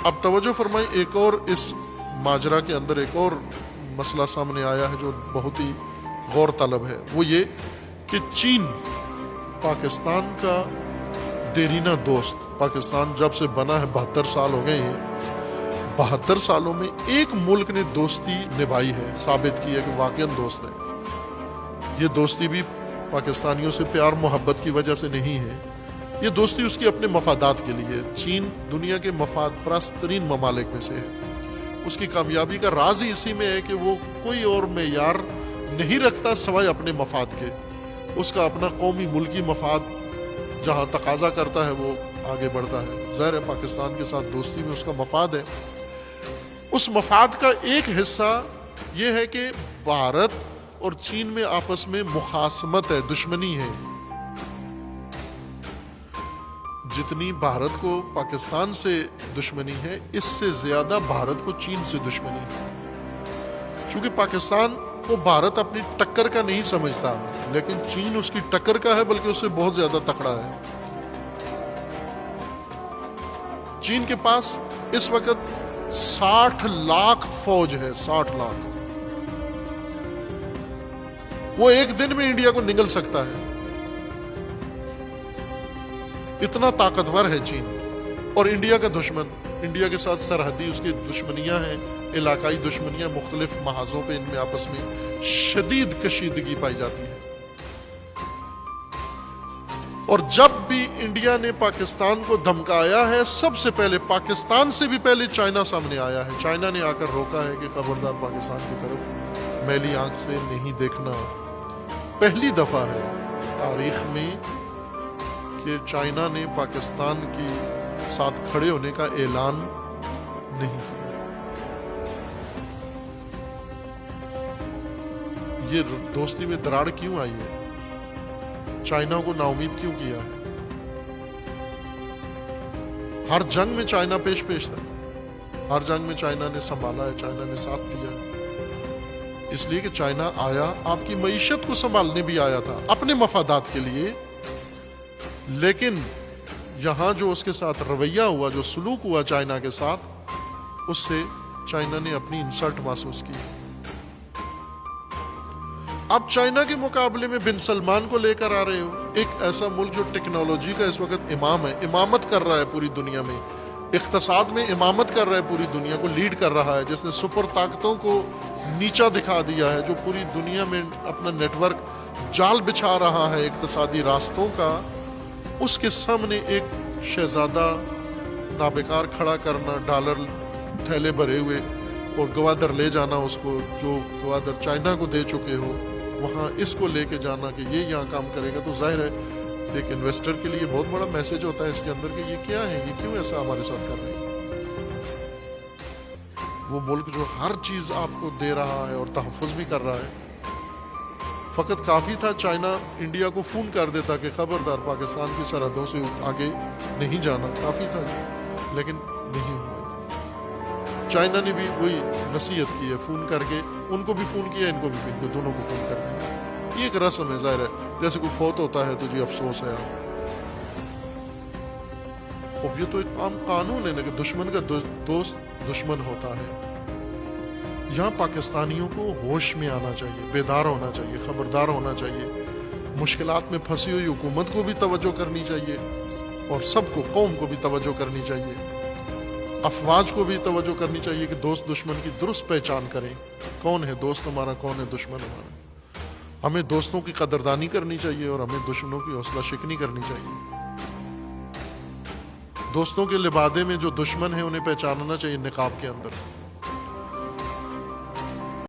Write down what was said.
اب توجہ فرمائیں، ایک اور اس ماجرا کے اندر ایک اور مسئلہ سامنے آیا ہے جو بہت ہی غور طلب ہے، وہ یہ کہ چین پاکستان کا دیرینہ دوست، پاکستان جب سے بنا ہے 72 سال ہو گئے ہیں، 72 سالوں میں ایک ملک نے دوستی نبھائی ہے، ثابت کی ہے کہ واقعاً دوست ہے۔ یہ دوستی بھی پاکستانیوں سے پیار محبت کی وجہ سے نہیں ہے، یہ دوستی اس کی اپنے مفادات کے لیے۔ چین دنیا کے مفاد پرست ترین ممالک میں سے ہے، اس کی کامیابی کا راز ہی اسی میں ہے کہ وہ کوئی اور معیار نہیں رکھتا سوائے اپنے مفاد کے۔ اس کا اپنا قومی ملکی مفاد جہاں تقاضا کرتا ہے وہ آگے بڑھتا ہے۔ ظاہر ہے پاکستان کے ساتھ دوستی میں اس کا مفاد ہے۔ اس مفاد کا ایک حصہ یہ ہے کہ بھارت اور چین میں آپس میں مخاصمت ہے، دشمنی ہے۔ جتنی بھارت کو پاکستان سے دشمنی ہے، اس سے زیادہ بھارت کو چین سے دشمنی ہے۔ چونکہ پاکستان کو بھارت اپنی ٹکر کا نہیں سمجھتا، لیکن چین اس کی ٹکر کا ہے، بلکہ اس سے بہت زیادہ تکڑا ہے۔ چین کے پاس اس وقت 60 لاکھ فوج ہے، 60 لاکھ۔ وہ ایک دن میں انڈیا کو نگل سکتا ہے، اتنا طاقتور ہے چین۔ اور انڈیا کا دشمن، انڈیا کے ساتھ سرحدی اس کی دشمنیاں ہیں، علاقائی دشمنیاں، مختلف محاذوں پہ ان میں آپس میں شدید کشیدگی پائی جاتی ہے۔ اور جب بھی انڈیا نے پاکستان کو دھمکایا ہے، سب سے پہلے پاکستان سے بھی پہلے چائنا سامنے آیا ہے۔ چائنا نے آ کر روکا ہے کہ خبردار پاکستان کی طرف میلی آنکھ سے نہیں دیکھنا۔ پہلی دفعہ ہے تاریخ میں کہ چائنا نے پاکستان کے ساتھ کھڑے ہونے کا اعلان نہیں کیا۔ یہ دوستی میں دراڑ کیوں آئی ہے؟ چائنا کو نا امید کیوں کیا ہے؟ ہر جنگ میں چائنا پیش تھا، ہر جنگ میں چائنا نے سنبھالا ہے، چائنا نے ساتھ دیا ہے۔ اس لیے کہ چائنا آیا، آپ کی معیشت کو سنبھالنے بھی آیا تھا اپنے مفادات کے لیے، لیکن یہاں جو اس کے ساتھ رویہ ہوا، جو سلوک ہوا چائنا کے ساتھ، اس سے چائنا نے اپنی انسلٹ محسوس کی۔ اب چائنا کے مقابلے میں بن سلمان کو لے کر آ رہے ہو، ایک ایسا ملک جو ٹیکنالوجی کا اس وقت امام ہے، امامت کر رہا ہے پوری دنیا میں، اقتصاد میں امامت کر رہا ہے، پوری دنیا کو لیڈ کر رہا ہے، جس نے سپر طاقتوں کو نیچا دکھا دیا ہے، جو پوری دنیا میں اپنا نیٹ ورک جال بچھا رہا ہے اقتصادی راستوں کا۔ اس کے سامنے ایک شہزادہ نابکار کھڑا کرنا، ڈالر تھیلے بھرے ہوئے اور گوادر لے جانا، اس کو جو گوادر چائنا کو دے چکے ہو، وہاں اس کو لے کے جانا کہ یہ یہاں کام کرے گا، تو ظاہر ہے ایک انویسٹر کے لیے بہت بڑا میسج ہوتا ہے اس کے اندر کہ یہ کیا ہے، یہ کیوں ایسا ہمارے ساتھ کر رہے ہیں۔ وہ ملک جو ہر چیز آپ کو دے رہا ہے اور تحفظ بھی کر رہا ہے، فقط کافی تھا چائنا انڈیا کو فون کر دیتا کہ خبردار پاکستان کی سرحدوں سے آگے نہیں جانا، کافی تھا، لیکن نہیں ہوا۔ چائنا نے بھی وہی نصیحت کی ہے، فون کر کے ان کو بھی فون کیا، ان کو بھی فون کیا، دونوں کو فون کر دیا۔ یہ ایک رسم ہے، ظاہر ہے جیسے کوئی فوت ہوتا ہے تو جی افسوس ہے۔ اب یہ تو ایک عام قانون ہے نا کہ دشمن کا دوست دشمن ہوتا ہے۔ یہاں پاکستانیوں کو ہوش میں آنا چاہیے، بیدار ہونا چاہیے، خبردار ہونا چاہیے، مشکلات میں پھنسی ہوئی حکومت کو بھی توجہ کرنی چاہیے، اور سب کو، قوم کو بھی توجہ کرنی چاہیے، افواج کو بھی توجہ کرنی چاہیے کہ دوست دشمن کی درست پہچان کریں، کون ہے دوست ہمارا، کون ہے دشمن ہمارا۔ ہمیں دوستوں کی قدردانی کرنی چاہیے اور ہمیں دشمنوں کی حوصلہ شکنی کرنی چاہیے۔ دوستوں کے لبادے میں جو دشمن ہیں انہیں پہچاننا چاہیے نقاب کے اندر۔